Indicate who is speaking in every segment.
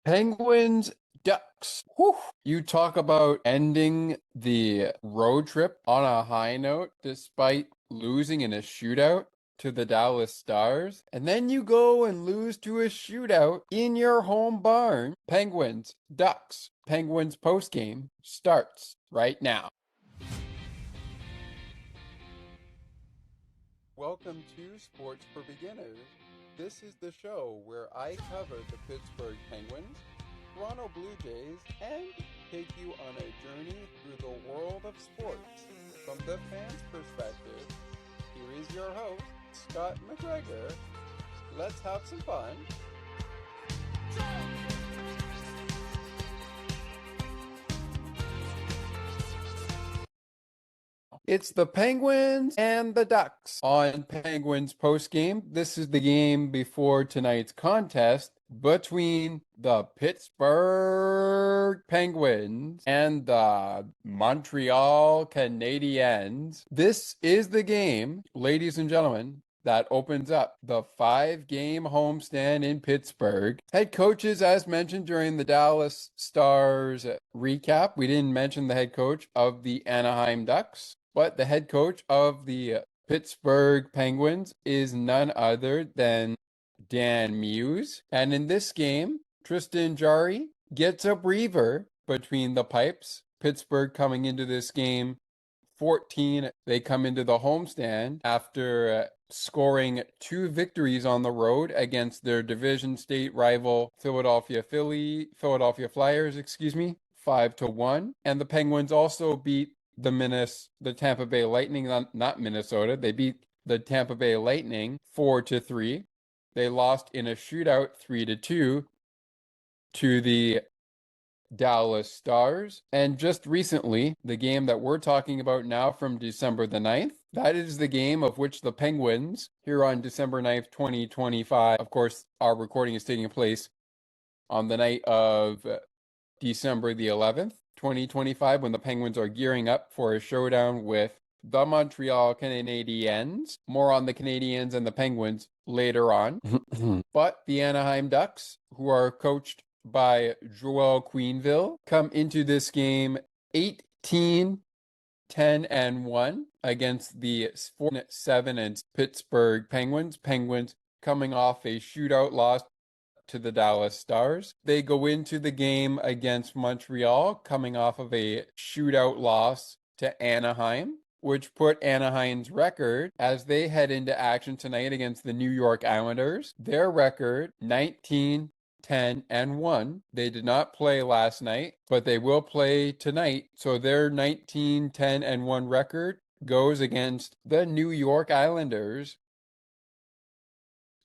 Speaker 1: Penguins, Ducks. Whew. You talk about ending the road trip on a high note despite losing in a shootout to the Dallas Stars. And then you go and lose to a shootout in your home barn. Penguins, Ducks. Penguins postgame starts right now. Welcome to Sports for Beginners. This is the show where I cover the Pittsburgh Penguins, Toronto Blue Jays, and take you on a journey through the world of sports. From the fans' perspective, here is your host, Scott McGregor. Let's have some fun. It's the Penguins and the Ducks on Penguins postgame. This is the game before tonight's contest between the Pittsburgh Penguins and the Montreal Canadiens. This is the game, ladies and gentlemen, that opens up the 5-game homestand in Pittsburgh. Head coaches, as mentioned during the Dallas Stars recap, we didn't mention the head coach of the Anaheim Ducks, but the head coach of the Pittsburgh Penguins is none other than Dan Muse. And in this game, Tristan Jari gets a breather between the pipes. Pittsburgh coming into this game 14. They come into the homestand after scoring 2 victories on the road against their division state rival Philadelphia Flyers, 5-1. And the Penguins also beat the Tampa Bay Lightning, not Minnesota. They beat the Tampa Bay Lightning 4-3. They lost in a shootout 3-2 to the Dallas Stars. And just recently, the game that we're talking about now from December the 9th, that is the game of which the Penguins, here on December 9th, 2025, of course, our recording is taking place on the night of December the 11th, 2025, when the Penguins are gearing up for a showdown with the Montreal Canadiens. More on the Canadiens and the Penguins later on. But the Anaheim Ducks, who are coached by Joel Quenneville, come into this game 18-10-1 against the 4-7 and Pittsburgh Penguins. Penguins coming off a shootout loss to the Dallas Stars. They go into the game against Montreal coming off of a shootout loss to Anaheim, which put Anaheim's record as they head into action tonight against the New York Islanders. Their record 19-10-1. They did not play last night, but they will play tonight. So their 19-10-1 record goes against the New York Islanders,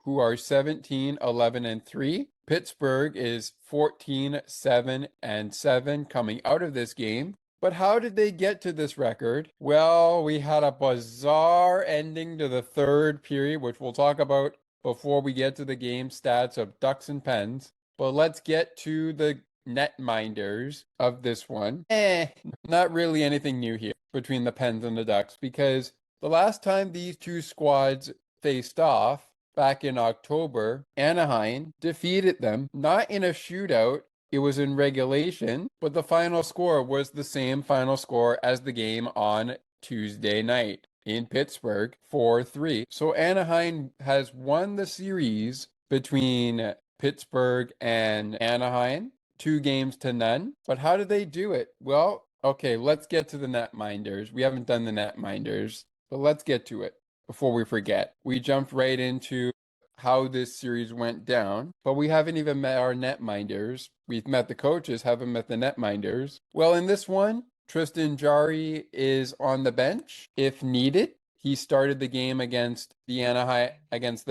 Speaker 1: who are 17-11-3. Pittsburgh is 14-7-7 coming out of this game. But how did they get to this record? Well, we had a bizarre ending to the third period, which we'll talk about before we get to the game stats of Ducks and Pens. But let's get to the netminders of this one. Not really anything new here between the Pens and the Ducks, because the last time these two squads faced off, back in October, Anaheim defeated them, not in a shootout, it was in regulation, but the final score was the same final score as the game on Tuesday night in Pittsburgh, 4-3. So Anaheim has won the series between Pittsburgh and Anaheim, 2-0. But how did they do it? Well, okay, let's get to the netminders. We haven't done the netminders, but let's get to it. Before we forget, we jumped right into how this series went down, but we haven't even met our netminders. We've met the coaches, haven't met the netminders. Well, in this one, Tristan Jari is on the bench if needed. He started the game against the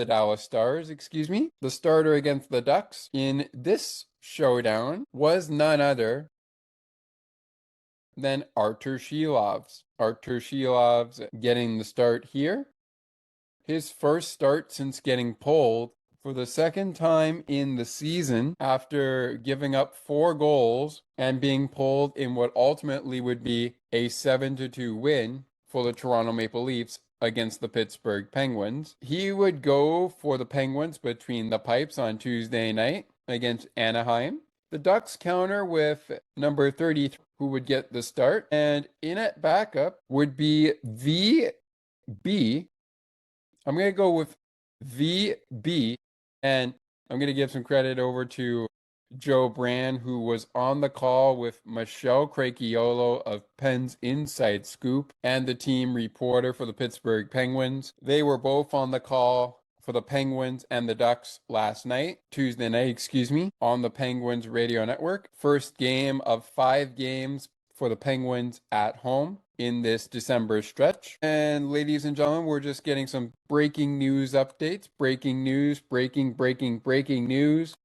Speaker 1: Dallas Stars, The starter against the Ducks in this showdown was none other than Artur Shilovs. Artur Shilovs getting the start here. His first start since getting pulled for the second time in the season after giving up 4 goals and being pulled in what ultimately would be a 7-2 win for the Toronto Maple Leafs against the Pittsburgh Penguins. He would go for the Penguins between the pipes on Tuesday night against Anaheim. The Ducks counter with number 33, who would get the start. And in at backup would be VB. I'm going to go with VB. And I'm going to give some credit over to Joe Brand, who was on the call with Michelle Cracchiolo of Penn's Inside Scoop and the team reporter for the Pittsburgh Penguins. They were both on the call for the Penguins and the Ducks Tuesday night, on the Penguins radio network. First game of 5 games for the Penguins at home in this December stretch. And ladies and gentlemen, we're just getting some breaking news updates. Breaking news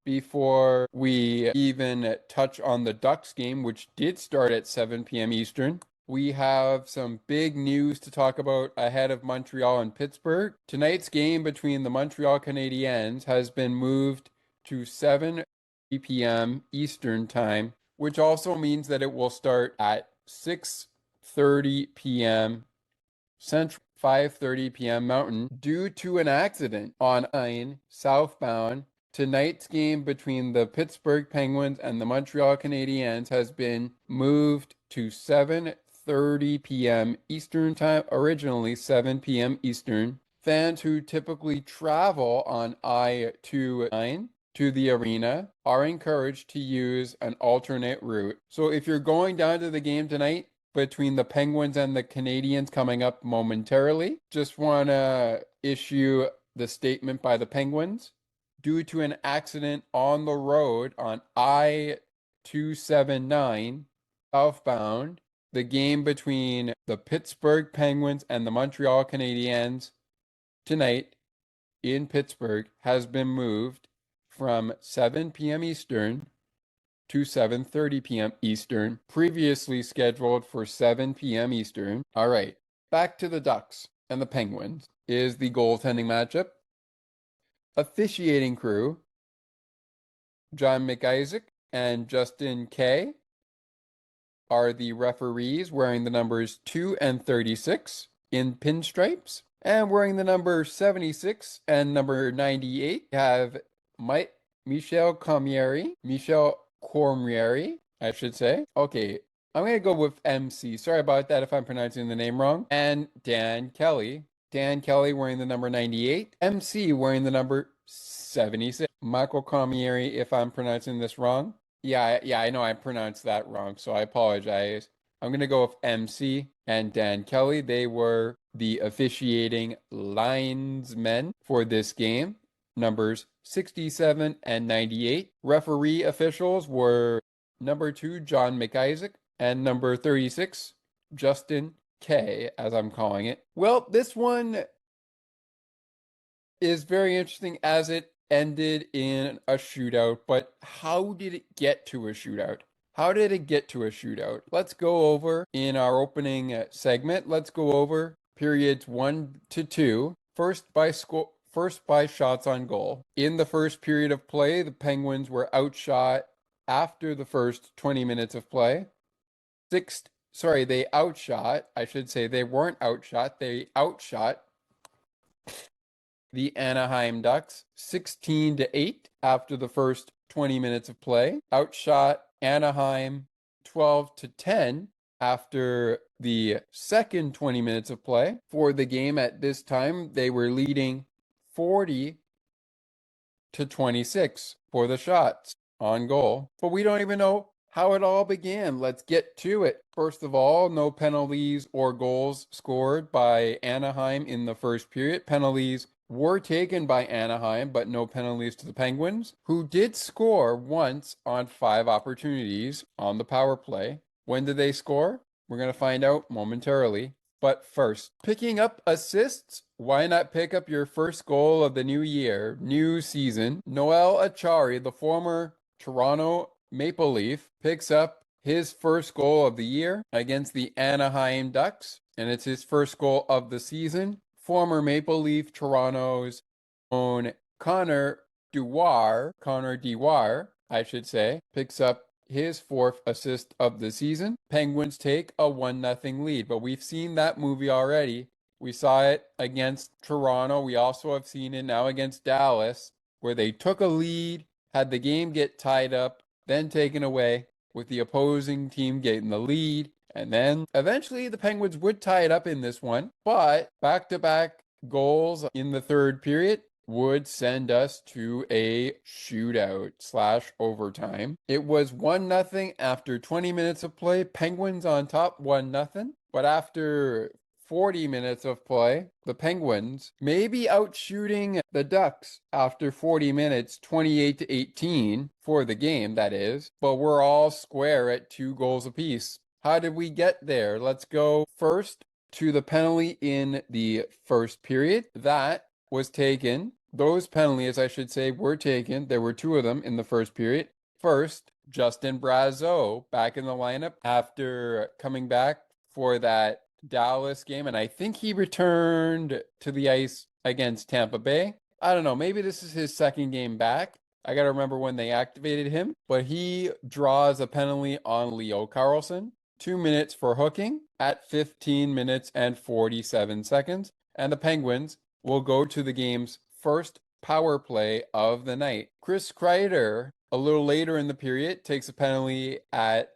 Speaker 1: before we even touch on the Ducks game, which did start at 7 p.m. Eastern. We have some big news to talk about ahead of Montreal and Pittsburgh. Tonight's game between the Montreal Canadiens has been moved to 7 p.m. Eastern time, which also means that it will start at 6:30 p.m. Central, 5:30 p.m. Mountain, due to an accident on 9 southbound. Tonight's game between the Pittsburgh Penguins and the Montreal Canadiens has been moved to 7:30 p.m. Eastern time, originally 7 p.m. Eastern. Fans who typically travel on I-29 to the arena are encouraged to use an alternate route. So if you're going down to the game tonight between the Penguins and the Canadiens coming up momentarily, just want to issue the statement by the Penguins. Due to an accident on the road on I-279 southbound, the game between the Pittsburgh Penguins and the Montreal Canadiens tonight in Pittsburgh has been moved from 7 p.m. Eastern to 7:30 p.m. Eastern, previously scheduled for 7 p.m. Eastern. All right, back to the Ducks and the Penguins is the goaltending matchup. Officiating crew, John McIsaac and Justin Kay are the referees, wearing the numbers 2 and 36 in pinstripes. And wearing the number 76 and number 98 have Michel Cormieri, I should say. Okay, I'm going to go with MC. Sorry about that if I'm pronouncing the name wrong. And Dan Kelly. Dan Kelly wearing the number 98. MC wearing the number 76. Michael Cormieri, if I'm pronouncing this wrong. Yeah, I know I pronounced that wrong, so I apologize. I'm going to go with MC and Dan Kelly. They were the officiating linesmen for this game, numbers 67 and 98. Referee officials were number 2, John McIsaac, and number 36, Justin K, as I'm calling it. Well, this one is very interesting as it ended in a shootout, but how did it get to a shootout? How did it get to a shootout? Let's go over in our opening segment. Let's go over periods 1 to 2. First by shots on goal. In the first period of play, the Penguins were outshot after the first 20 minutes of play. They outshot. I should say they weren't outshot. They outshot the Anaheim Ducks 16-8 after the first 20 minutes of play. Outshot Anaheim 12-10 after the second 20 minutes of play. For the game at this time, they were leading 40-26 for the shots on goal. But we don't even know how it all began. Let's get to it. First of all, no penalties or goals scored by Anaheim in the first period. Penalties were taken by Anaheim, but no penalties to the Penguins, who did score once on 5 opportunities on the power play. When did they score? We're going to find out momentarily. But first, picking up assists. Why not pick up your first goal of the new year, new season? Noel Acciari, the former Toronto Maple Leaf, picks up his first goal of the year against the Anaheim Ducks, and it's his first goal of the season. Former Maple Leaf Toronto's own Connor Dewar, I should say, picks up his 4th assist of the season. Penguins take a 1-0 lead, but we've seen that movie already. We saw it against Toronto. We also have seen it now against Dallas, where they took a lead, had the game get tied up then taken away with the opposing team getting the lead. And then eventually the Penguins would tie it up in this one, but back-to-back goals in the third period would send us to a shootout slash overtime. It was 1-0 after 20 minutes of play. Penguins on top 1-0. But after 40 minutes of play, the Penguins may be outshooting the Ducks after 40 minutes, 28-18 for the game, that is. But we're all square at 2 goals apiece. How did we get there? Let's go first to the penalty in the first period. That was taken. Those penalties, I should say, were taken. There were 2 of them in the first period. First, Justin Brazeau back in the lineup after coming back for that Dallas game, and I think he returned to the ice against Tampa Bay. I don't know, maybe this is his second game back. I got to remember when they activated him, but he draws a penalty on Leo Carlson. 2 minutes for hooking at 15 minutes and 47 seconds, and the Penguins will go to the game's first power play of the night. Chris Kreider, a little later in the period, takes a penalty at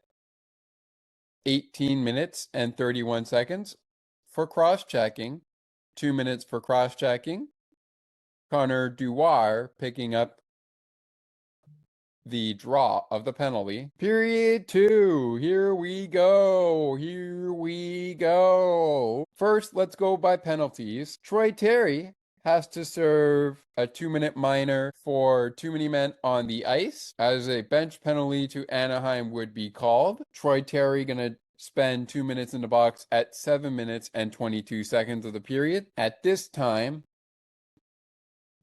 Speaker 1: 18 minutes and 31 seconds for cross-checking. 2 minutes for cross-checking. Connor Dewar picking up the draw of the penalty. Period 2. Here we go. Here we go. First, let's go by penalties. Troy Terry has to serve a 2-minute minor for too many men on the ice, as a bench penalty to Anaheim would be called. Troy Terry gonna spend 2 minutes in the box at 7 minutes and 22 seconds of the period. At this time,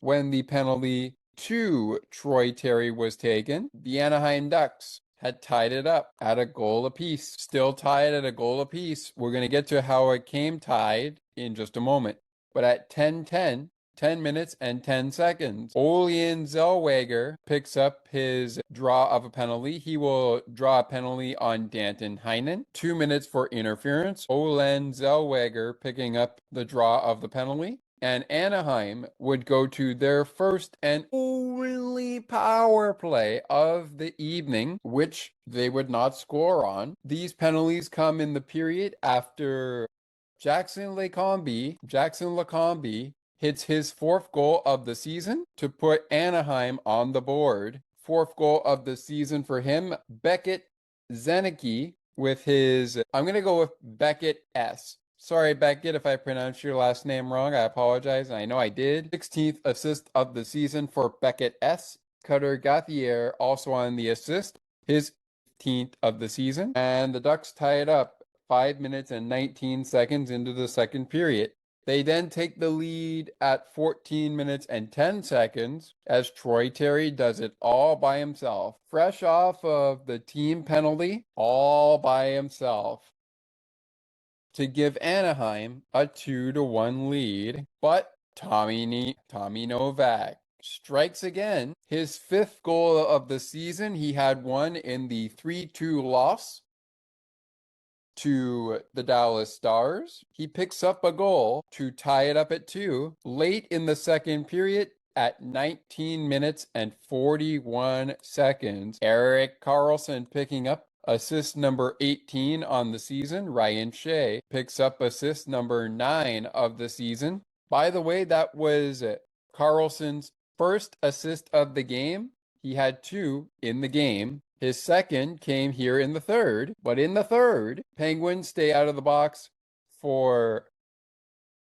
Speaker 1: when the penalty to Troy Terry was taken, the Anaheim Ducks had tied it up at a goal apiece. Still tied at a goal apiece. We're going to get to how it came tied in just a moment. But at 10:10, 10 minutes and 10 seconds, Julian Zellweger picks up his draw of a penalty. He will draw a penalty on Danton Heinen. 2 minutes for interference. Julian Zellweger picking up the draw of the penalty. And Anaheim would go to their first and only power play of the evening, which they would not score on. These penalties come in the period after Jackson LeCombie hits his 4th goal of the season to put Anaheim on the board. 4th goal of the season for him. Beckett Zanicki with his, I'm going to go with Beckett S. Sorry, Beckett, if I pronounced your last name wrong. I apologize. I know I did. 16th assist of the season for Beckett S. Cutter Gauthier also on the assist. His 15th of the season. And the Ducks tie it up 5 minutes and 19 seconds into the second period. They then take the lead at 14 minutes and 10 seconds as Troy Terry does it all by himself. Fresh off of the team penalty, all by himself, to give Anaheim a 2-1 lead. But Tommy Novak strikes again. His 5th goal of the season. He had one in the 3-2 loss to the Dallas Stars. He picks up a goal to tie it up at 2 late in the second period at 19 minutes and 41 seconds. Erik Karlsson picking up assist number 18 on the season. Ryan Shea picks up assist number 9 of the season. By the way, that was Karlsson's first assist of the game. He had 2 in the game. His second came here in the third. But in the third, Penguins stay out of the box for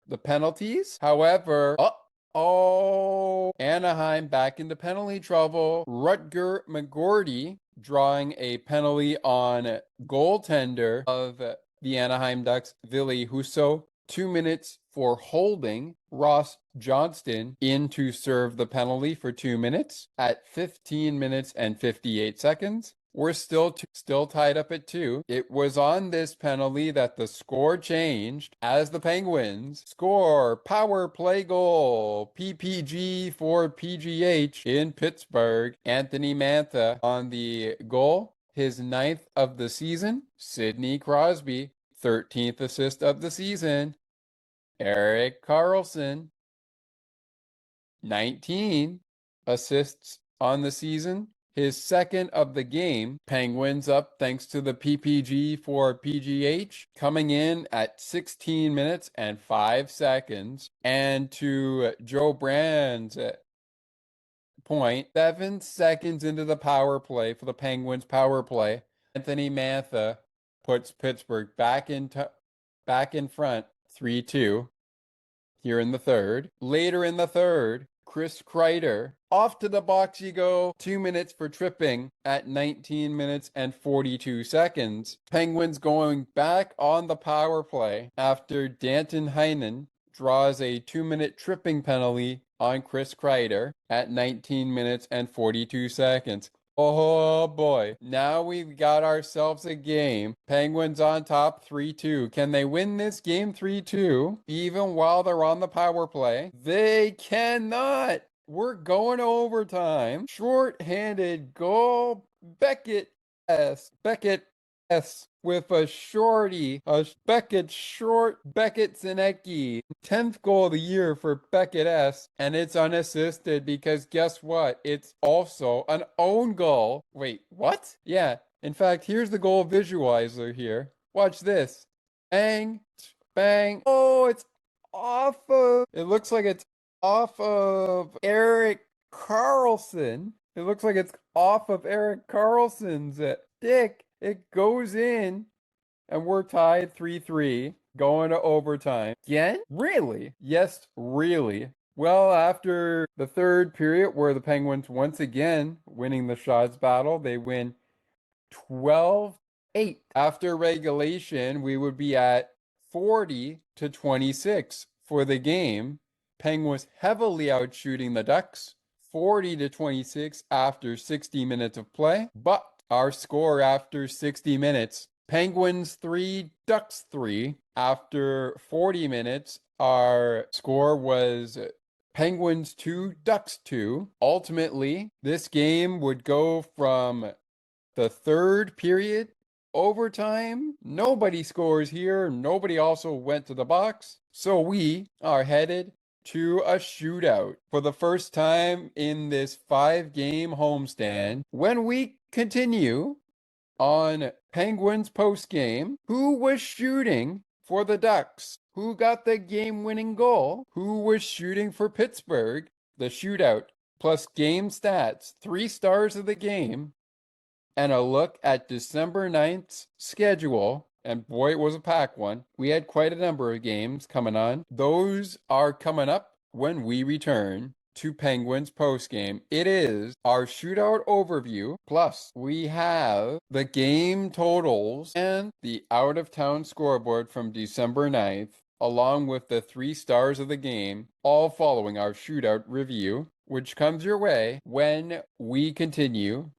Speaker 1: the penalties. However, Anaheim back into penalty trouble. Rutger McGordy drawing a penalty on goaltender of the Anaheim Ducks, Ville Husso. 2 minutes for holding Ross Johnston in to serve the penalty for 2 minutes. At 15 minutes and 58 seconds, we're still tied up at 2. It was on this penalty that the score changed as the Penguins score power play goal, PPG for PGH in Pittsburgh. Anthony Mantha on the goal, his 9th of the season. Sidney Crosby, 13th assist of the season. Erik Karlsson, 19 assists on the season. his second of the game. Penguins up thanks to the PPG for PGH coming in at 16 minutes and 5 seconds. And to Joe Brand's point, 7 seconds into the power play for the Penguins power play, Anthony Mantha puts Pittsburgh back in front 3-2 here in the third. Later in the third, Chris Kreider, off to the box you go. 2 minutes for tripping at 19 minutes and 42 seconds. Penguins going back on the power play after Danton Heinen draws a 2-minute tripping penalty on Chris Kreider at 19 minutes and 42 seconds. Oh boy, now we've got ourselves a game. Penguins on top 3-2. Can they win this game 3-2 even while they're on the power play? They cannot. We're going to overtime. Short-handed goal. Beckett S. With a shorty, a Beckett short, Beckett Zinecki. 10th goal of the year for Beckett S. And it's unassisted because guess what? It's also an own goal. Wait, what? Yeah, in fact, here's the goal visualizer here. Watch this. Bang, bang. Oh, it's it looks like it's off of Eric Carlson. It looks like it's off of Eric Carlson's dick. It goes in, and we're tied 3-3, going to overtime. Again? Really? Yes, really. Well, after the third period, where the Penguins once again winning the shots battle, they win 12-8. After regulation, we would be at 40-26 for the game. Penguins heavily outshooting the Ducks, 40-26 after 60 minutes of play. But our score after 60 minutes, Penguins 3, Ducks 3. After 40 minutes, our score was Penguins 2, Ducks 2. Ultimately, this game would go from the third period, overtime. Nobody scores here. Nobody also went to the box. So we are headed to a shootout for the first time in this 5-game homestand. When we continue on Penguins post-game, who was shooting for the Ducks? Who got the game-winning goal? Who was shooting for Pittsburgh? The shootout plus game stats, 3 stars of the game, and a look at December 9th's schedule. And boy, it was a packed one. We had quite a number of games coming on. Those are coming up when we return to Penguins postgame. It is our shootout overview. Plus, we have the game totals and the out-of-town scoreboard from December 9th, along with the 3 stars of the game, all following our shootout review, which comes your way when we continue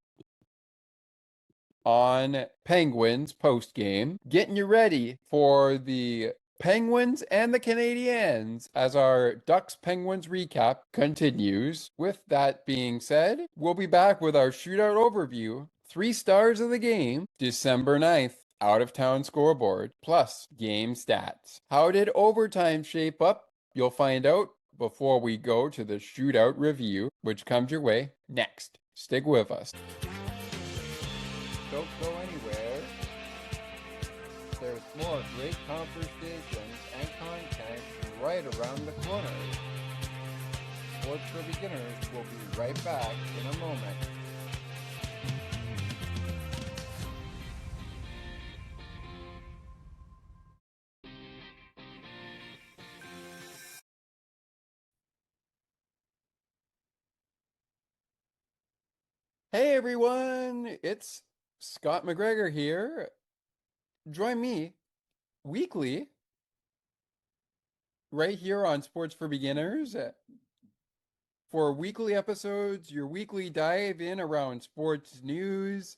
Speaker 1: on Penguins post-game, getting you ready for the Penguins and the Canadiens as our Ducks Penguins recap continues. With that being said, we'll be back with our shootout overview, 3 stars of the game, December 9th, out-of-town scoreboard, plus game stats. How did overtime shape up? You'll find out before we go to the shootout review, which comes your way next. Stick with us. Don't go anywhere. There's more great conversations and content right around the corner. Sports for Beginners will be right back in a moment. Hey everyone, it's Scott McGregor here. Join me weekly right here on Sports for Beginners for weekly episodes, your weekly dive in around sports news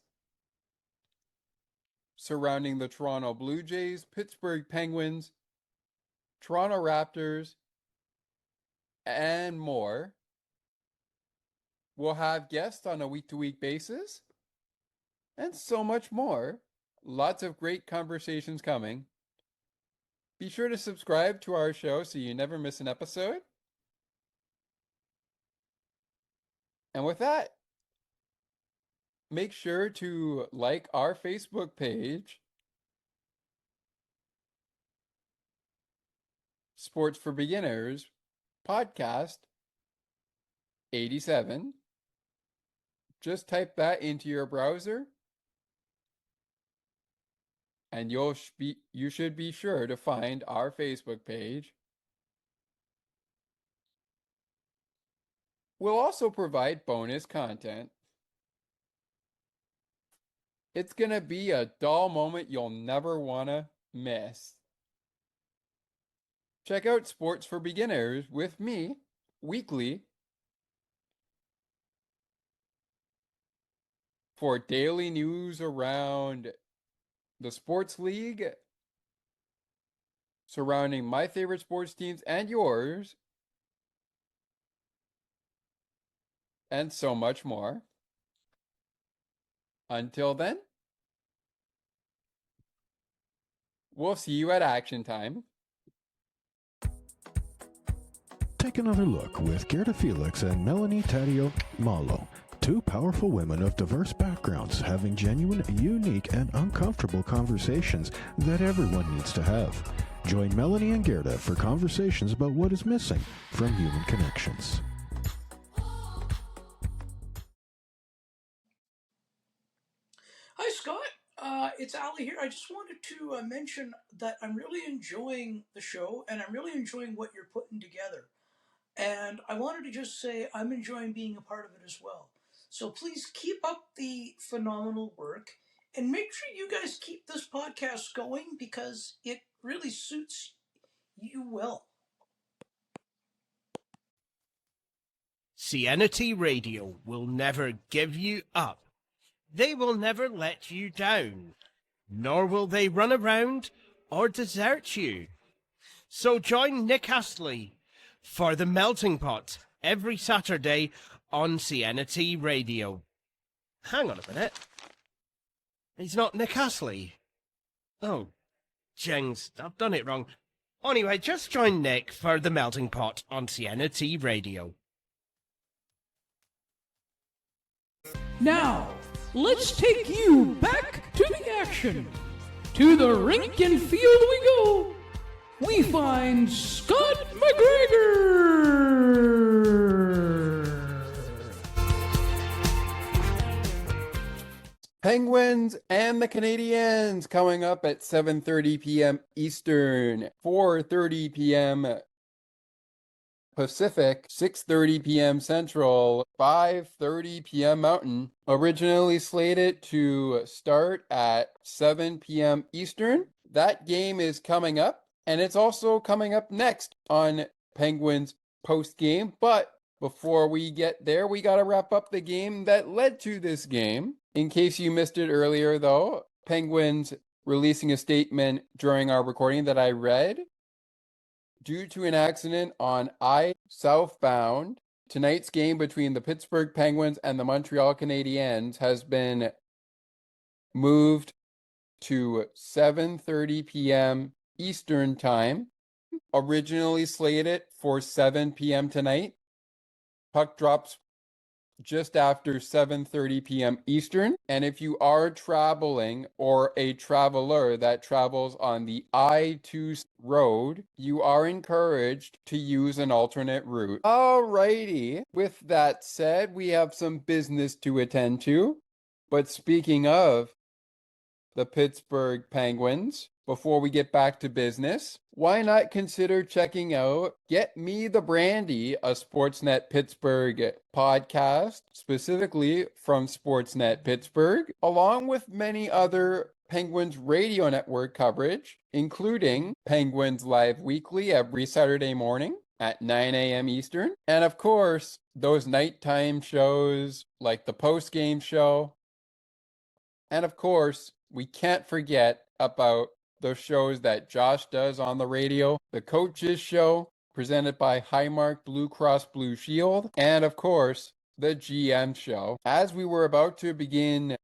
Speaker 1: surrounding the Toronto Blue Jays, Pittsburgh Penguins, Toronto Raptors, and more. We'll have guests on a week-to-week basis and so much more. Lots of great conversations coming. Be sure to subscribe to our show so you never miss an episode. And with that, make sure to like our Facebook page, Sports for Beginners Podcast 87. Just type that into your browser and you should be sure to find our Facebook page. We'll also provide bonus content. It's going to be a dull moment you'll never want to miss. Check out Sports for Beginners with me weekly for daily news around the sports league, surrounding my favorite sports teams and yours, and so much more. Until then, we'll see you at action time.
Speaker 2: Take another look with Gerda Felix and Melanie Taddeo Malo, two powerful women of diverse backgrounds having genuine, unique, and uncomfortable conversations that everyone needs to have. Join Melanie and Gerda for conversations about what is missing from human connections.
Speaker 3: Hi, Scott. It's Ali here. I just wanted to mention that I'm really enjoying the show and I'm really enjoying what you're putting together. And I wanted to just say I'm enjoying being a part of it as well. So please keep up the phenomenal work and make sure you guys keep this podcast going because it really suits you well.
Speaker 4: CNT Radio will never give you up. They will never let you down, nor will they run around or desert you. So join Nick Astley for The Melting Pot every Saturday on CNT Radio. Hang on a minute. He's not Nick Astley. Oh, jings, I've done it wrong. Anyway, just join Nick for The Melting Pot on CNT Radio.
Speaker 5: Now, let's take you back to the action. To the rink and field we go. We find Scott McGregor.
Speaker 1: Penguins and the Canadiens coming up at 7:30 p.m. Eastern, 4:30 p.m. Pacific, 6:30 p.m. Central, 5:30 p.m. Mountain. Originally slated to start at 7 p.m. Eastern. That game is coming up, and it's also coming up next on Penguins post-game. But before we get there, we got to wrap up the game that led to this game. In case you missed it earlier, though, Penguins releasing a statement during our recording that I read. Due to an accident on I southbound, tonight's game between the Pittsburgh Penguins and the Montreal Canadiens has been moved to 7:30 p.m. Eastern Time. Originally slated for 7 p.m. tonight. Puck drops just after 7:30 p.m. Eastern. And if you are traveling or a traveler that travels on the I-2 road, you are encouraged to use an alternate route. Alrighty. With that said, we have some business to attend to. But speaking of the Pittsburgh Penguins, before we get back to business, why not consider checking out Get Me the Brandy, a Sportsnet Pittsburgh podcast, specifically from Sportsnet Pittsburgh, along with many other Penguins radio network coverage, including Penguins Live Weekly every Saturday morning at 9 a.m. Eastern, and of course, those nighttime shows like the post-game show, and of course, we can't forget about the shows that Josh does on the radio, the Coaches Show, presented by Highmark Blue Cross Blue Shield, and of course, the GM Show. As we were about to begin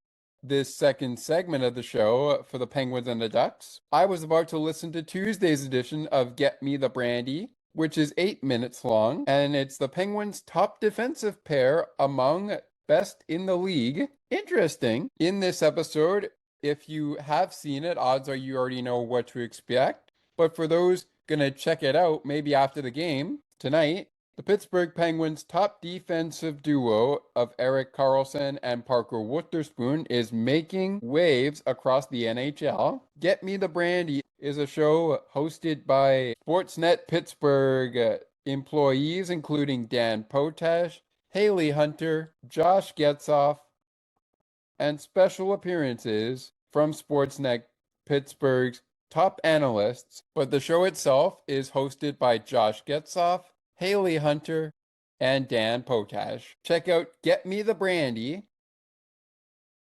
Speaker 1: this second segment of the show for the Penguins and the Ducks, I was about to listen to Tuesday's edition of Get Me the Brandy, which is 8 minutes long, and it's the Penguins' top defensive pair among best in the league. Interesting. In this episode, if you have seen it, odds are you already know what to expect. But for those gonna check it out, maybe after the game tonight, the Pittsburgh Penguins' top defensive duo of Erik Carlson and Parker Wotherspoon is making waves across the NHL. Get Me the Brandy is a show hosted by Sportsnet Pittsburgh employees, including Dan Potash, Haley Hunter, Josh Getzoff, and special appearances from Sportsnet Pittsburgh's top analysts. But the show itself is hosted by Josh Getzoff, Haley Hunter, and Dan Potash. Check out Get Me the Brandy,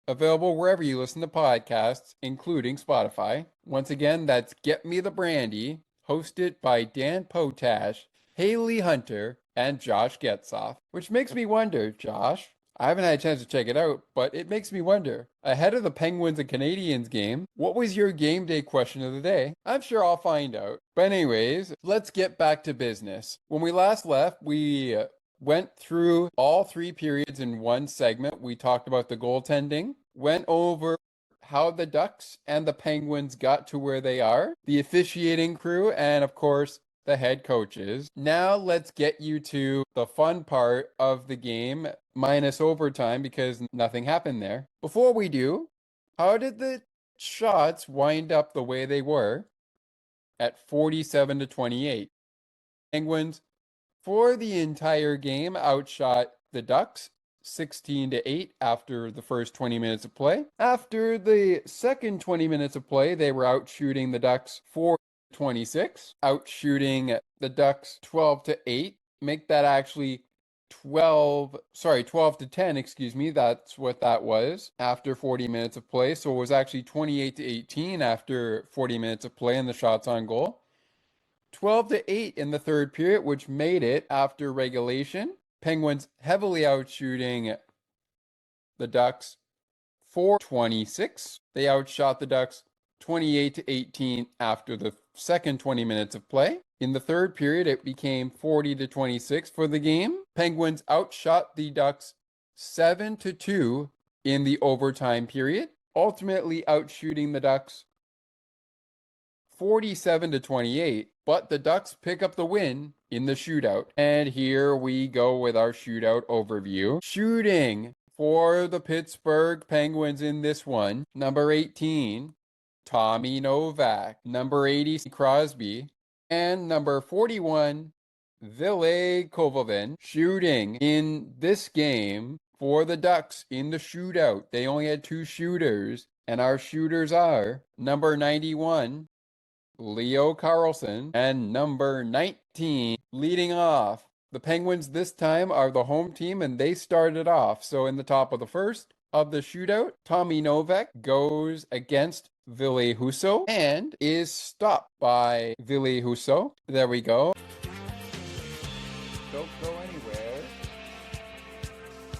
Speaker 1: available wherever you listen to podcasts, including Spotify. Once again, that's Get Me the Brandy, hosted by Dan Potash, Haley Hunter, and Josh Getzoff. Which makes me wonder, Josh, I haven't had a chance to check it out, but it makes me wonder, ahead of the Penguins and Canadiens game, what was your game day question of the day? I'm sure I'll find out. But anyways, let's get back to business. When we last left, we went through all 3 periods in one segment. We talked about the goaltending, went over how the Ducks and the Penguins got to where they are, the officiating crew, and of course, the head coaches. Now let's get you to the fun part of the game, minus overtime, because nothing happened there. Before we do, how did the shots wind up the way they were at 47-28? Penguins, for the entire game, outshot the Ducks 16-8 after the first 20 minutes of play. After the second 20 minutes of play, they were out shooting the Ducks 4-26, out shooting the Ducks 12-8. Make that actually 12-10, excuse me. That's what that was after 40 minutes of play. So it was actually 28-18 after 40 minutes of play and the shots on goal. 12-8 in the third period, which made it after regulation. Penguins heavily outshooting the Ducks 4-26. They outshot the Ducks 28-18 after the second 20 minutes of play. In the third period, it became 40-26 for the game. Penguins outshot the Ducks 7-2 in the overtime period, ultimately outshooting the Ducks 47-28, but the Ducks pick up the win in the shootout. And here we go with our shootout overview. Shooting for the Pittsburgh Penguins in this one, number 18, Tommy Novak, number 80, Crosby, and number 41, Ville Kovalin. Shooting in this game for the Ducks in the shootout. They only had 2 shooters, and our shooters are number 91, Leo Carlson, and number 19. Leading off, the Penguins this time are the home team, and they started off. So in the top of the first of the shootout, Tommy Novak goes against Ville Husso and is stopped by Ville Husso. There we go. Don't go anywhere.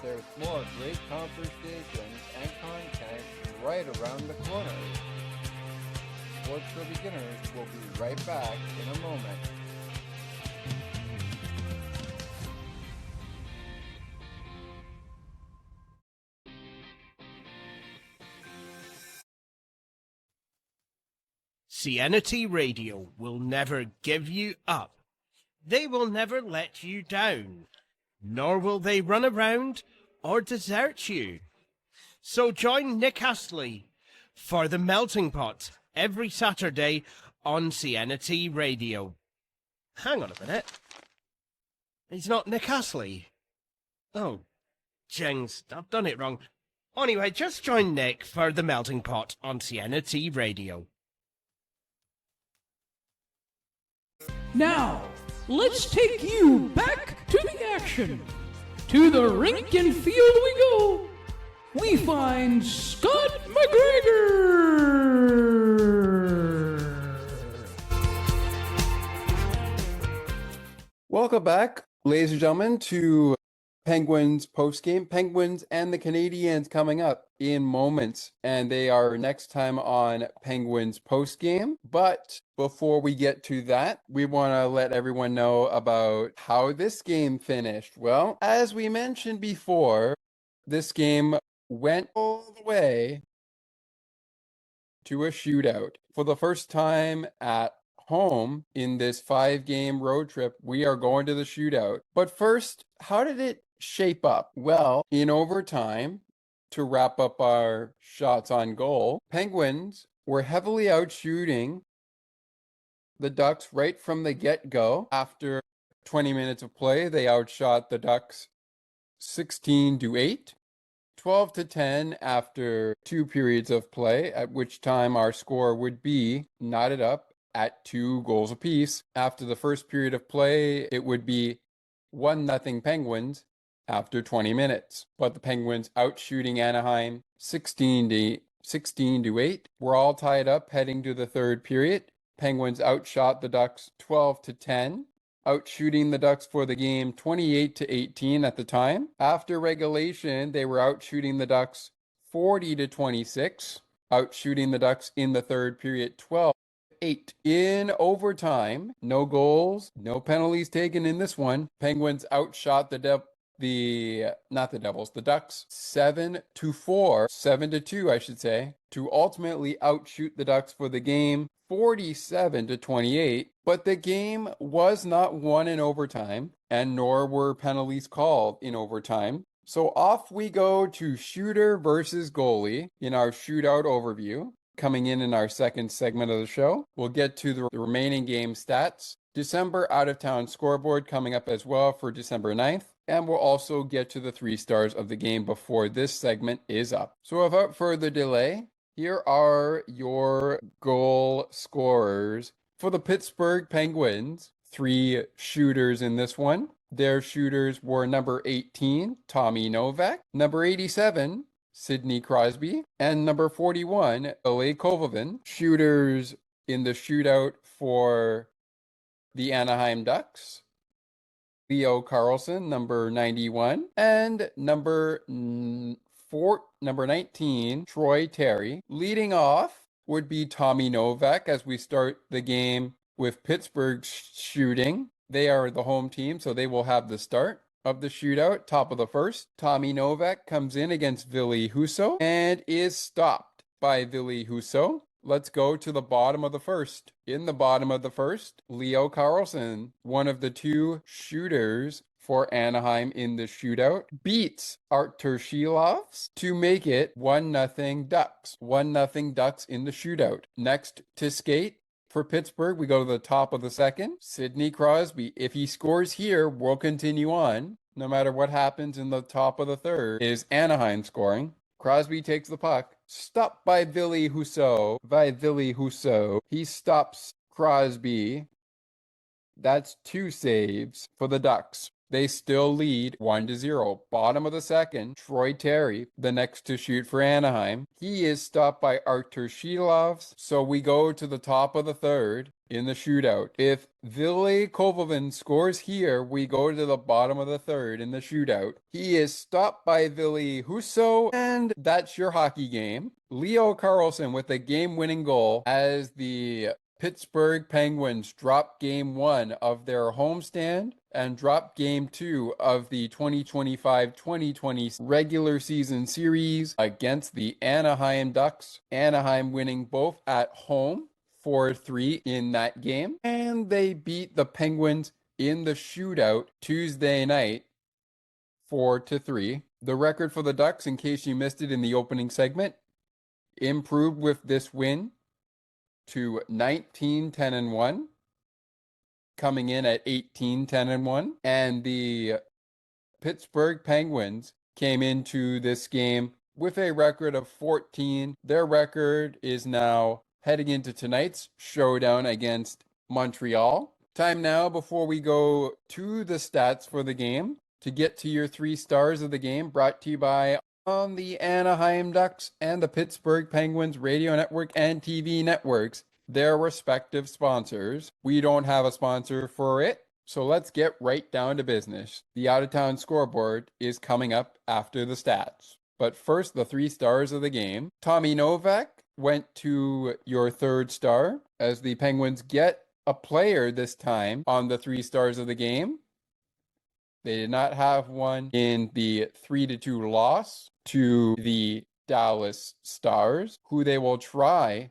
Speaker 1: There's more great conversations and content right around the corner. Sports for Beginners will be right back in a moment.
Speaker 4: CNT Radio will never give you up. They will never let you down, nor will they run around or desert you. So join Nick Astley for The Melting Pot every Saturday on CNT Radio. Hang on a minute. He's not Nick Astley. Oh, jings, I've done it wrong. Anyway, just join Nick for The Melting Pot on CNT Radio.
Speaker 5: Now, let's take you back to the action. To the rink and field we go. We find Scott McGregor.
Speaker 1: Welcome back, ladies and gentlemen, to Penguins postgame. Penguins and the Canadiens coming up in moments, and they are next time on Penguins postgame. But before we get to that, we want to let everyone know about how this game finished. Well, as we mentioned before, this game went all the way to a shootout. For the first time at home in this 5-game road trip, we are going to the shootout. But first, how did it shape up? Well, in overtime, to wrap up our shots on goal, Penguins were heavily outshooting the Ducks right from the get-go. After 20 minutes of play, they outshot the Ducks 16-8. 12-10 after 2 periods of play, at which time our score would be knotted up at 2 goals apiece. After the first period of play, it would be 1-0 Penguins after 20 minutes. But the Penguins outshooting Anaheim 16-8. We're all tied up heading to the third period. Penguins outshot the Ducks 12-10. Outshooting the Ducks for the game 28-18 at the time. After regulation, they were outshooting the Ducks 40-26. Outshooting the Ducks in the third period 12-8. In overtime, no goals, no penalties taken in this one. Penguins outshot the Ducks 7-4, 7-2, I should say, to ultimately outshoot the Ducks for the game 47-28, but the game was not won in overtime, and nor were penalties called in overtime. So off we go to shooter versus goalie in our shootout overview. Coming in our second segment of the show, we'll get to the remaining game stats. December out-of-town scoreboard coming up as well for December 9th. And we'll also get to the 3 stars of the game before this segment is up. So without further delay, here are your goal scorers for the Pittsburgh Penguins. 3 shooters in this one. Their shooters were number 18, Tommy Novak, number 87, Sidney Crosby, and number 41, Ilya Kovalevin. Shooters in the shootout for the Anaheim Ducks, Leo Carlson, number 91, and number 19, Troy Terry. Leading off would be Tommy Novak as we start the game with Pittsburgh shooting. They are the home team, so they will have the start of the shootout. Top of the first, Tommy Novak comes in against Ville Husso and is stopped by Ville Husso. Let's go to the bottom of the first. In the bottom of the first, Leo Carlson, one of the 2 shooters for Anaheim in the shootout, beats Artur Shilovs to make it 1-0 Ducks. 1-0 Ducks in the shootout. Next to skate for Pittsburgh, we go to the top of the second. Sidney Crosby. If he scores here, we'll continue on. No matter what happens in the top of the third, is Anaheim scoring. Crosby takes the puck. Stopped by Ville Husso. He stops Crosby. That's 2 saves for the Ducks. They still lead 1-0. Bottom of the second, Troy Terry, the next to shoot for Anaheim. He is stopped by Artur Shilovs. So we go to the top of the third in the shootout. If Ilya Kovalevin scores here, we go to the bottom of the third in the shootout. He is stopped by Ville Husso, and that's your hockey game. Leo Carlson with a game-winning goal as the Pittsburgh Penguins drop Game 1 of their homestand and drop Game 2 of the 2025-2020 regular season series against the Anaheim Ducks. Anaheim winning both at home 4-3 in that game, and they beat the Penguins in the shootout Tuesday night 4-3. The record for the Ducks, in case you missed it in the opening segment, improved with this win to 19-10-1, coming in at 18-10-1, and the Pittsburgh Penguins came into this game with a record of 14. Their record is now heading into tonight's showdown against Montreal. Time now, before we go to the stats for the game, to get to your 3 stars of the game, brought to you by on the Anaheim Ducks and the Pittsburgh Penguins radio network and TV networks, their respective sponsors. We don't have a sponsor for it, so let's get right down to business. The out-of-town scoreboard is coming up after the stats. But first, the 3 stars of the game. Tommy Novak went to your 3rd star as the Penguins get a player this time on the 3 stars of the game. They did not have one in the 3-2 loss to the Dallas Stars, who they will try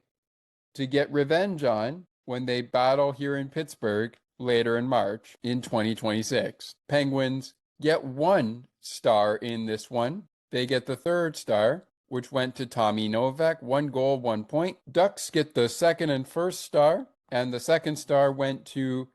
Speaker 1: to get revenge on when they battle here in Pittsburgh later in March in 2026. Penguins get 1 star in this one. They get the 3rd star, which went to Tommy Novak, 1 goal, 1 point. Ducks get the 2nd and 1st star, and the 2nd star went to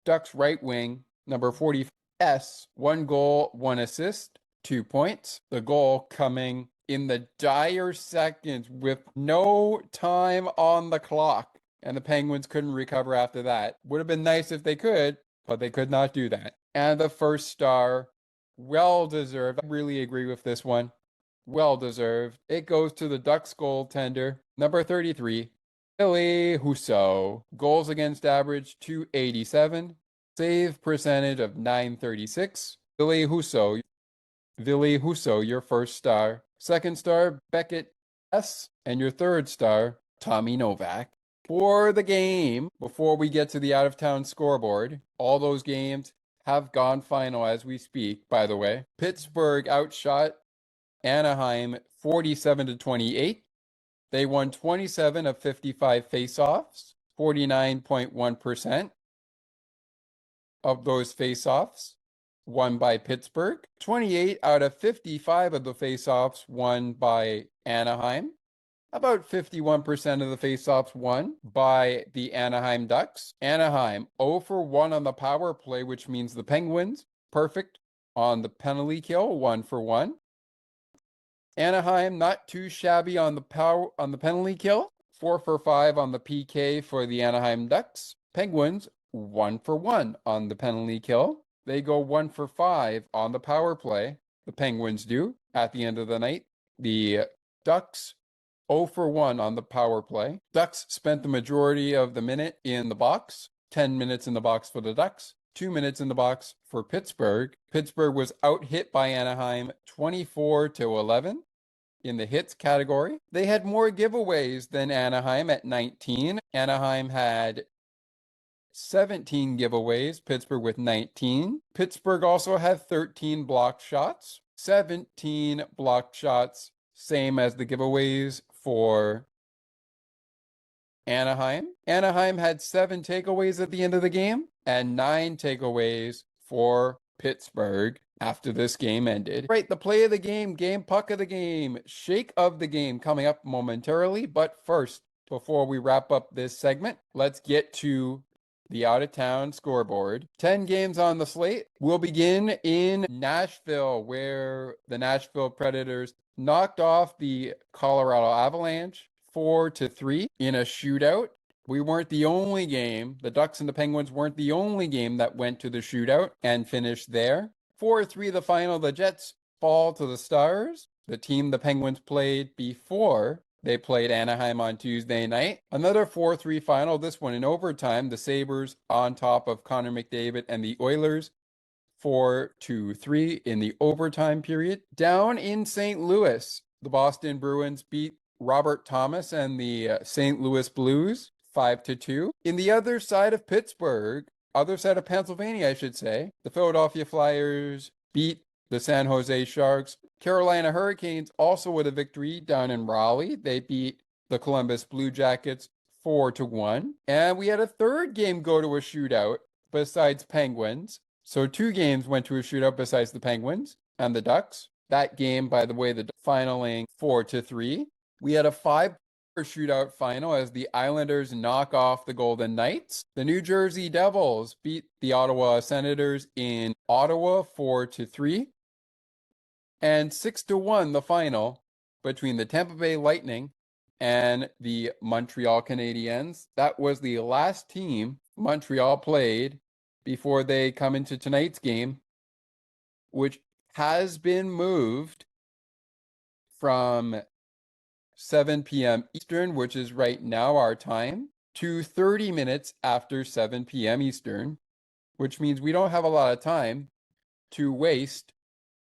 Speaker 1: Ducks right wing, number 40, S, 1 goal, 1 assist, 2 points. The goal coming in the dire seconds with no time on the clock. And the Penguins couldn't recover after that. Would have been nice if they could, but they could not do that. And the 1st star, well deserved. I really agree with this one. Well deserved. It goes to the Ducks goaltender, number 33, Ville Husso. Goals against average, .287. Save percentage of .936. Ville Husso, your 1st star. 2nd star, Beckett S. And your 3rd star, Tommy Novak. For the game, before we get to the out-of-town scoreboard, all those games have gone final as we speak, by the way. Pittsburgh outshot Anaheim 47-28. They won 27 of 55 faceoffs, 49.1% of those faceoffs won by Pittsburgh. 28 out of 55 of the faceoffs won by Anaheim. About 51% of the faceoffs won by the Anaheim Ducks. Anaheim 0 for 1 on the power play, which means the Penguins perfect on the penalty kill, 1 for 1. Anaheim not too shabby on the penalty kill, 4 for 5 on the PK for the Anaheim Ducks. Penguins 1 for 1 on the penalty kill. They go 1 for 5 on the power play. The Penguins do at the end of the night. The Ducks 0 for 1 on the power play. Ducks spent the majority of the minute in the box. 10 minutes in the box for the Ducks. 2 minutes in the box for Pittsburgh. Pittsburgh was out-hit by Anaheim 24-11 in the hits category. They had more giveaways than Anaheim at 19. Anaheim had 17 giveaways, Pittsburgh with 19. Pittsburgh also had 13 blocked shots, 17 blocked shots, same as the giveaways for Anaheim. Anaheim had 7 takeaways at the end of the game and 9 takeaways for Pittsburgh after this game ended. Right, the play of the game, game puck of the game, shake of the game coming up momentarily. But first, before we wrap up this segment, let's get to the out-of-town scoreboard. 10 games on the slate. We'll begin in Nashville, where the Nashville Predators knocked off the Colorado Avalanche 4-3 in a shootout. We weren't the only game. The Ducks and the Penguins weren't the only game that went to the shootout and finished there. 4-3 the final. The Jets fall to the Stars, the team the Penguins played before they played Anaheim on Tuesday night. Another 4-3 final, this one in overtime. The Sabres on top of Connor McDavid and the Oilers 4-3 in the overtime period. Down in St. Louis, the Boston Bruins beat Robert Thomas and the St. Louis Blues 5-2. In the other side of Pittsburgh, other side of Pennsylvania, I should say, the Philadelphia Flyers beat the San Jose Sharks. Carolina Hurricanes also with a victory down in Raleigh. They beat the Columbus Blue Jackets 4-1. And we had a third game go to a shootout besides Penguins. So 2 games went to a shootout besides the Penguins and the Ducks. That game, by the way, the finaling 4-3. We had a 5 shootout final as the Islanders knock off the Golden Knights. The New Jersey Devils beat the Ottawa Senators in Ottawa 4-3. And 6-1 the final between the Tampa Bay Lightning and the Montreal Canadiens. That was the last team Montreal played before they come into tonight's game, which has been moved from 7 p.m. Eastern, which is right now our time, to 30 minutes after 7 p.m. Eastern, which means we don't have a lot of time to waste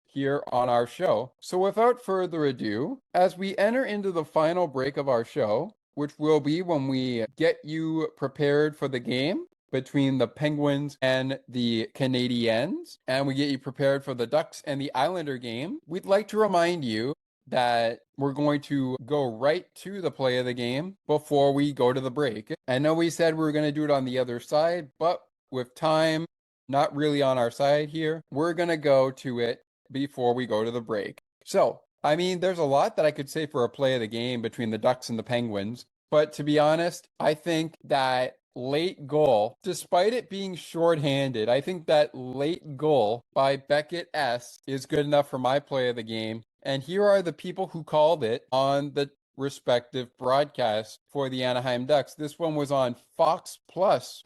Speaker 1: here on our show. So without further ado, as we enter into the final break of our show, which will be when we get you prepared for the game between the Penguins and the Canadiens, and we get you prepared for the Ducks and the Islander game. We'd like to remind you that we're going to go right to the play of the game before we go to the break. I know we said we were going to do it on the other side, but with time not really on our side here, we're going to go to it before we go to the break. So, I mean, there's a lot that I could say for a play of the game between the Ducks and the Penguins, but to be honest, I think that late goal, despite it being shorthanded, I think that late goal by Beckett S is good enough for my play of the game. And here are the people who called it on the respective broadcasts for the Anaheim Ducks. This one was on Fox Plus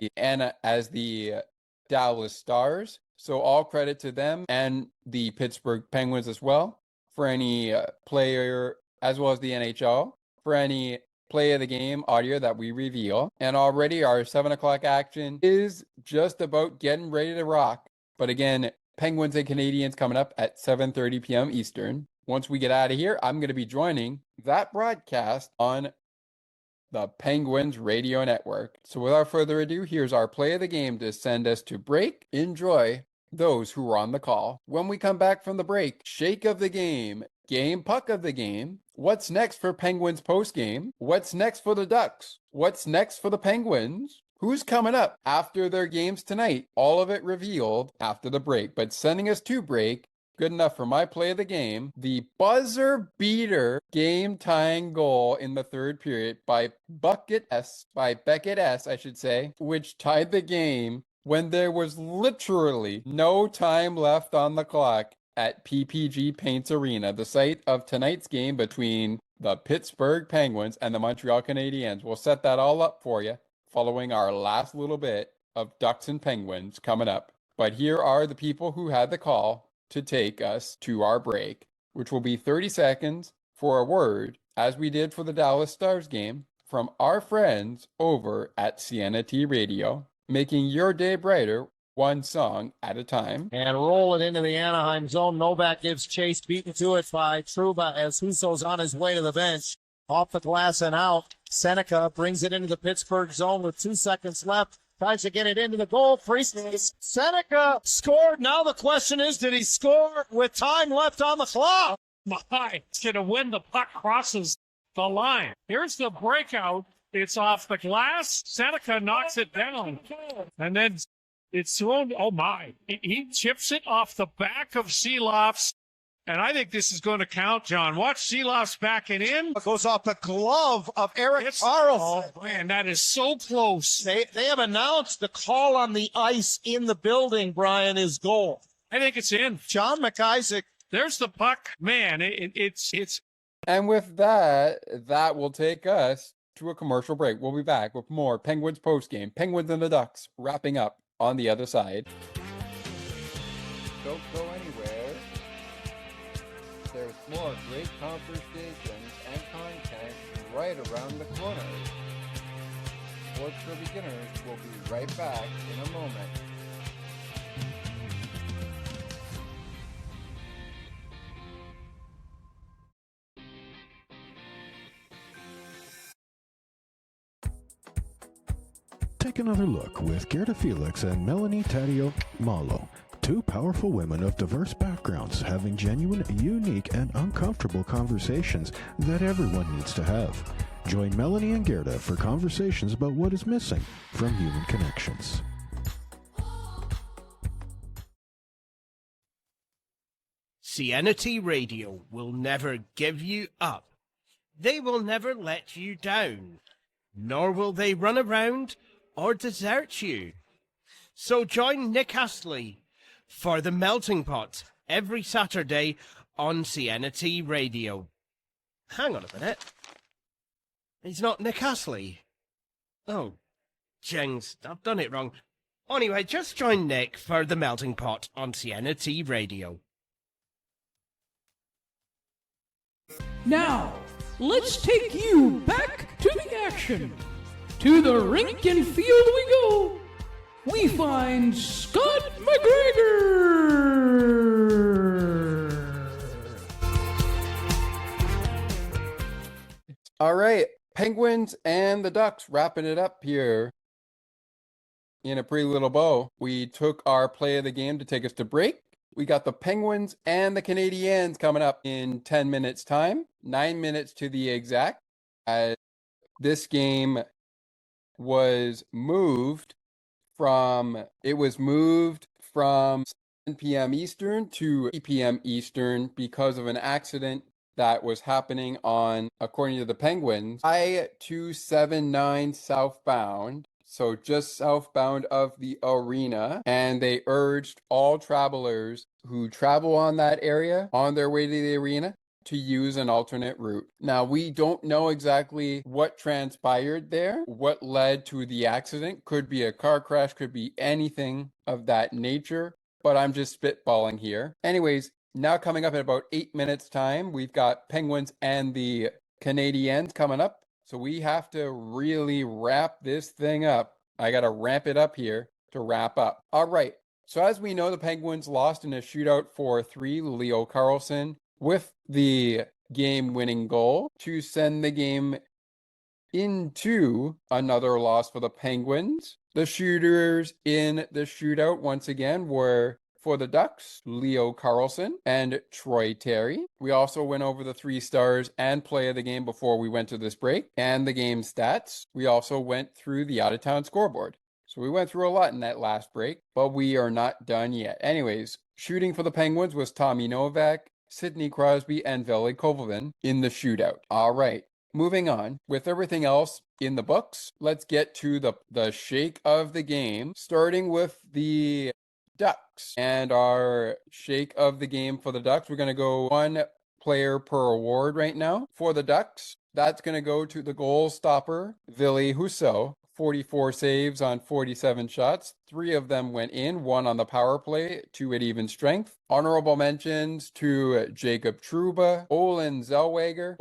Speaker 1: as the Dallas Stars. So all credit to them and the Pittsburgh Penguins as well for any player, as well as the NHL, for any play of the game audio that we reveal. And already our 7 o'clock action is just about getting ready to rock. But again, Penguins and Canadiens coming up at 7:30 p.m. Eastern. Once we get out of here, I'm going to be joining that broadcast on the Penguins Radio Network. So without further ado, here's our play of the game to send us to break. Enjoy those who were on the call. When we come back from the break, shake of the game, game puck of the game, what's next for Penguins postgame, what's next for the Ducks, what's next for the Penguins, who's coming up after their games tonight, all of it revealed after the break. But sending us to break, good enough for my play of the game, the buzzer beater game tying goal in the third period by Beckett S, I should say, which tied the game when there was literally no time left on the clock at PPG Paints Arena, the site of tonight's game between the Pittsburgh Penguins and the Montreal Canadiens. We'll set that all up for you following our last little bit of Ducks and Penguins coming up. But here are the people who had the call to take us to our break, which will be 30 seconds for a word, as we did for the Dallas Stars game, from our friends over at Sienna T Radio, making your day brighter one song at a time.
Speaker 6: And roll it into the Anaheim zone. Novak gives chase, beaten to it by Trouba as Husso's on his way to the bench. Off the glass and out. Seneca brings it into the Pittsburgh zone with 2 seconds left. Tries to get it into the goal. Free space. Seneca scored. Now the question is, did he score with time left on the clock?
Speaker 7: My, it's going to win. The puck crosses the line. Here's the breakout. It's off the glass. Seneca knocks it down. And then it's thrown. Oh, my. He chips it off the back of Seeloff's. And I think this is going to count, John. Watch Seeloff's backing in.
Speaker 6: It goes off the glove of Eric Carlson.
Speaker 7: Oh, man, that is so close.
Speaker 6: They have announced the call on the ice in the building, Brian, is goal.
Speaker 7: I think it's in.
Speaker 6: John McIsaac.
Speaker 7: There's the puck. Man, it's.
Speaker 1: And with that, that will take us to a commercial break. We'll be back with more Penguins postgame. Penguins and the Ducks wrapping up on the other side. Don't go anywhere. There's more great conversations and content right around the corner. Sports for Beginners will be right back in a moment.
Speaker 2: Take another look with Gerda Felix and Melanie Taddeo Malo. Two powerful women of diverse backgrounds having genuine, unique, and uncomfortable conversations that everyone needs to have. Join Melanie and Gerda for conversations about what is missing from human connections.
Speaker 4: Sienna T Radio will never give you up. They will never let you down, nor will they run around or desert you. So join Nick Astley for The Melting Pot every Saturday on Sienna T Radio. Hang on a minute. He's not Nick Astley. Oh, jings, I've done it wrong. Anyway, just join Nick for The Melting Pot on Sienna T Radio.
Speaker 5: Now, let's take you back to the action. To the rink and field we go. We find Scott McGregor.
Speaker 1: All right, Penguins and the Ducks wrapping it up here in a pretty little bow. We took our play of the game to take us to break. We got the Penguins and the Canadiens coming up in 10 minutes time, 9 minutes to the exact. This game was moved from 7 p.m. Eastern to 8 p.m. Eastern because of an accident that was happening on, according to the Penguins, I-279 southbound, so just southbound of the arena, and they urged all travelers who travel on that area on their way to the arena to use an alternate route. Now, we don't know exactly what transpired there, what led to the accident. Could be a car crash, could be anything of that nature, but I'm just spitballing here. Anyways, now coming up in about 8 minutes time, we've got Penguins and the Canadiens coming up. So we have to really wrap this thing up. I got to ramp it up here to wrap up. All right. So as we know, the Penguins lost in a shootout 4-3. Leo Carlson with the game-winning goal to send the game into another loss for the Penguins. The shooters in the shootout once again were, for the Ducks, Leo Carlson and Troy Terry. We also went over the 3 stars and play of the game before we went to this break and the game stats. We also went through the out-of-town scoreboard. So we went through a lot in that last break, but we are not done yet. Anyways, shooting for the Penguins was Tommy Novak, Sidney Crosby, and Veli Kovalin in the shootout. All right, moving on. With everything else in the books, let's get to the shake of the game, starting with the Ducks. And our shake of the game for the Ducks, we're going to go 1 player per award right now. For the Ducks, that's going to go to the goal stopper, Ville Husso. 44 saves on 47 shots. 3 of them went in, 1 on the power play, 2 at even strength. Honorable mentions to Jacob Trouba, Olen Zellweger,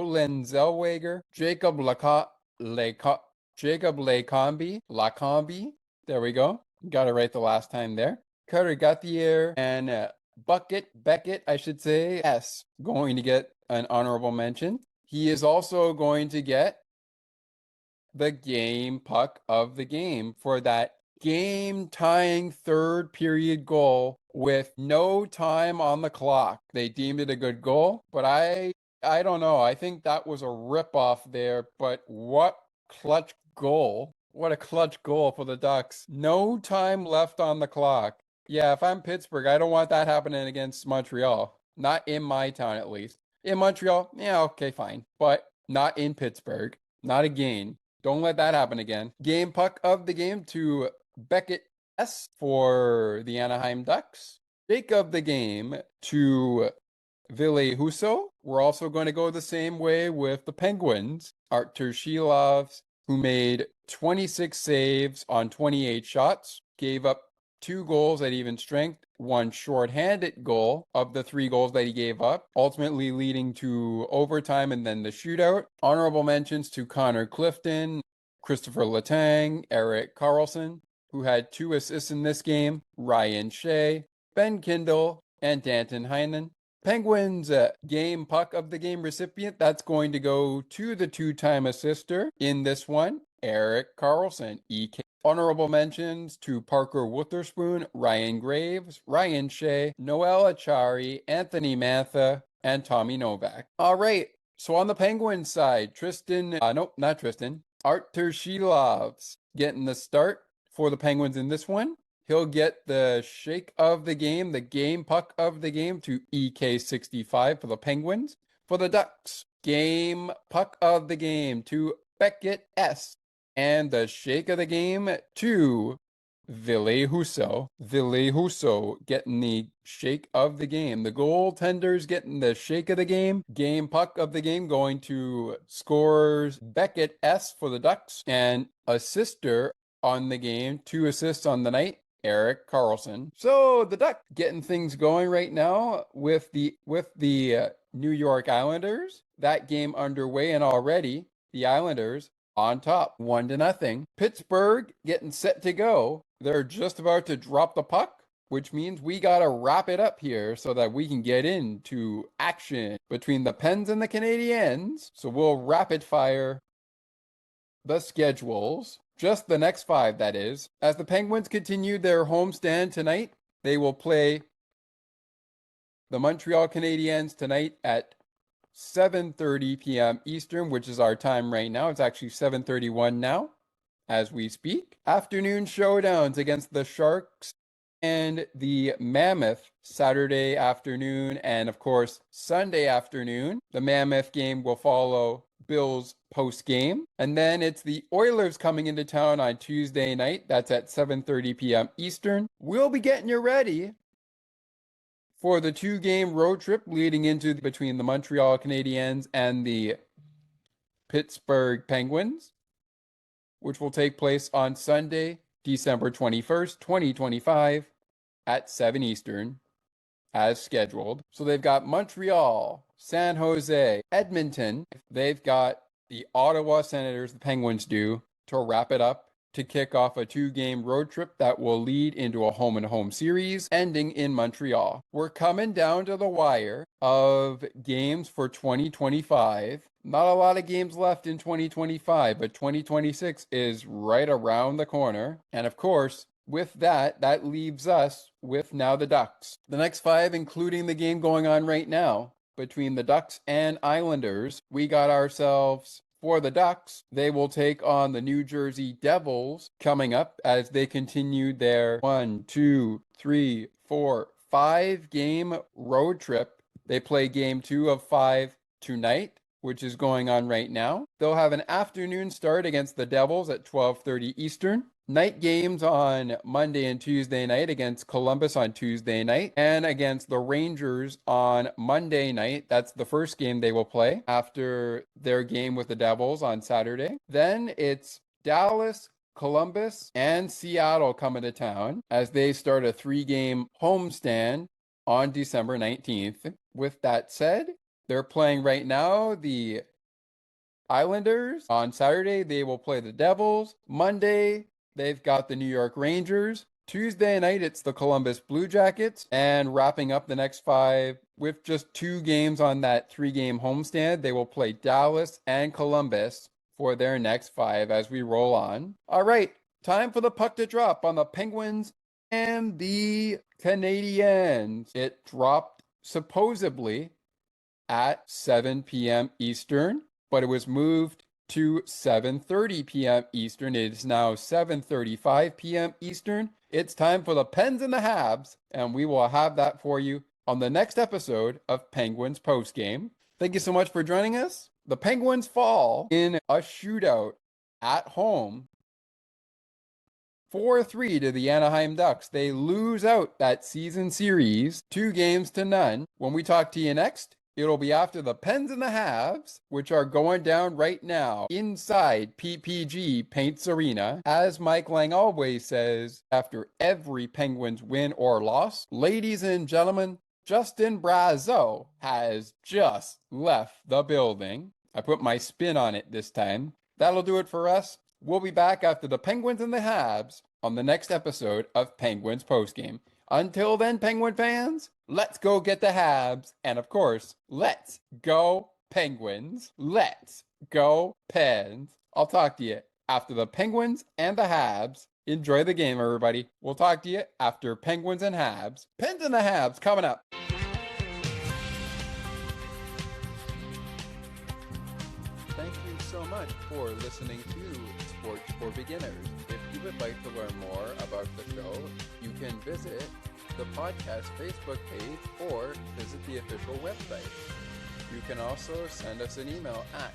Speaker 1: Jacob Lacombe. There we go. Got it right the last time there. Cutter Gauthier and Beckett, I should say, S, going to get an honorable mention. He is also going to get the game puck of the game for that game-tying third period goal with no time on the clock. They deemed it a good goal, but I don't know. I think that was a rip-off there, but what clutch goal. What a clutch goal for the Ducks. No time left on the clock. Yeah, if I'm Pittsburgh, I don't want that happening against Montreal. Not in my town, at least. In Montreal, yeah, okay, fine. But not in Pittsburgh. Not again. Don't let that happen again. Game puck of the game to Beckett S for the Anaheim Ducks. Shake of the game to Ville Husso. We're also going to go the same way with the Penguins. Artur Shilovs, who made 26 saves on 28 shots, gave up 2 goals at even strength, 1 shorthanded goal of the 3 goals that he gave up, ultimately leading to overtime and then the shootout. Honorable mentions to Connor Clifton, Christopher Letang, Erik Carlson, who had 2 assists in this game, Ryan Shea, Ben Kindle, and Danton Heinen. Penguins game puck of the game recipient, that's going to go to the 2-time assister in this one, Erik Carlson, EK. Honorable mentions to Parker Witherspoon, Ryan Graves, Ryan Shea, Noel Achari, Anthony Mantha, and Tommy Novak. All right, so on the Penguins side, Artur Shilovs getting the start for the Penguins in this one. He'll get the shake of the game, the game puck of the game to EK65 for the Penguins. For the Ducks, game puck of the game to Beckett S. And the shake of the game to Ville Husso. Ville Husso getting the shake of the game. The goaltenders getting the shake of the game. Game puck of the game going to scorers Beckett S for the Ducks. And assister on the game, 2 assists on the night, Erik Carlson. So the Ducks getting things going right now with the New York Islanders. That game underway, and already the Islanders on top, 1-0. Pittsburgh getting set to go. They're just about to drop the puck, which means we got to wrap it up here so that we can get into action between the Pens and the Canadiens. So we'll rapid fire the schedules Just the next 5, that is. As the Penguins continue their homestand tonight, they will play the Montreal Canadiens tonight at 7:30 p.m. Eastern, which is our time right now. It's actually 7:31 now as we speak. Afternoon showdowns against the Sharks and the Mammoth Saturday afternoon, and of course Sunday afternoon. The Mammoth game will follow Bills post game, and then it's the Oilers coming into town on Tuesday night. That's at 7:30 p.m. Eastern. We'll be getting you ready for the 2-game road trip leading into between the Montreal Canadiens and the Pittsburgh Penguins, which will take place on Sunday, December 21st, 2025 at 7 Eastern as scheduled. So they've got Montreal, San Jose, Edmonton. They've got the Ottawa Senators, the Penguins do, to wrap it up to kick off a 2-game road trip that will lead into a home-and-home series ending in Montreal. We're coming down to the wire of games for 2025. Not a lot of games left in 2025, but 2026 is right around the corner. And of course, with that, that leaves us with now the Ducks. The next 5, including the game going on right now between the Ducks and Islanders, we got ourselves... For the Ducks, they will take on the New Jersey Devils coming up as they continue their 5-game road trip. They play game 2 of 5 tonight, which is going on right now. They'll have an afternoon start against the Devils at 12:30 Eastern. Night games on Monday and Tuesday night against Columbus on Tuesday night and against the Rangers on Monday night. That's the first game they will play after their game with the Devils on Saturday. Then it's Dallas, Columbus, and Seattle coming to town as they start a 3-game homestand on December 19th. With that said, they're playing right now the Islanders. On Saturday, they will play the Devils. Monday, they've got the New York Rangers. Tuesday night, it's the Columbus Blue Jackets. And wrapping up the next 5 with just 2 games on that 3-game homestand, they will play Dallas and Columbus for their next 5 as we roll on. All right, time for the puck to drop on the Penguins and the Canadiens. It dropped supposedly at 7 p.m. Eastern, but it was moved to 7:30 p.m. Eastern. It is now 7:35 p.m. Eastern. It's time for the Pens and the Habs, and we will have that for you on the next episode of Penguins Postgame. Thank you so much for joining us. The Penguins fall in a shootout at home 4-3 to the Anaheim Ducks. They lose out that season series 2-0. When we talk to you next, it'll be after the Pens and the Habs, which are going down right now inside PPG Paints Arena. As Mike Lang always says, after every Penguins win or loss, ladies and gentlemen, Justin Brazeau has just left the building. I put my spin on it this time. That'll do it for us. We'll be back after the Penguins and the Habs on the next episode of Penguins Postgame. Until then, Penguin fans, let's go get the Habs. And of course, let's go Penguins. Let's go Pens. I'll talk to you after the Penguins and the Habs. Enjoy the game, everybody. We'll talk to you after Penguins and Habs. Pens and the Habs coming up. Thank you so much for listening to Sports for Beginners. If you would like to learn more about the show, you can visit the podcast Facebook page or visit the official website. You can also send us an email at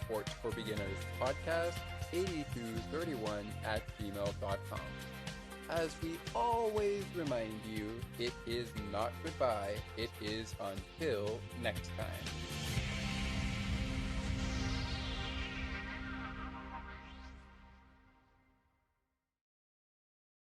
Speaker 1: sportsforbeginnerspodcast8231@gmail.com. As we always remind you, it is not goodbye, it is until next time.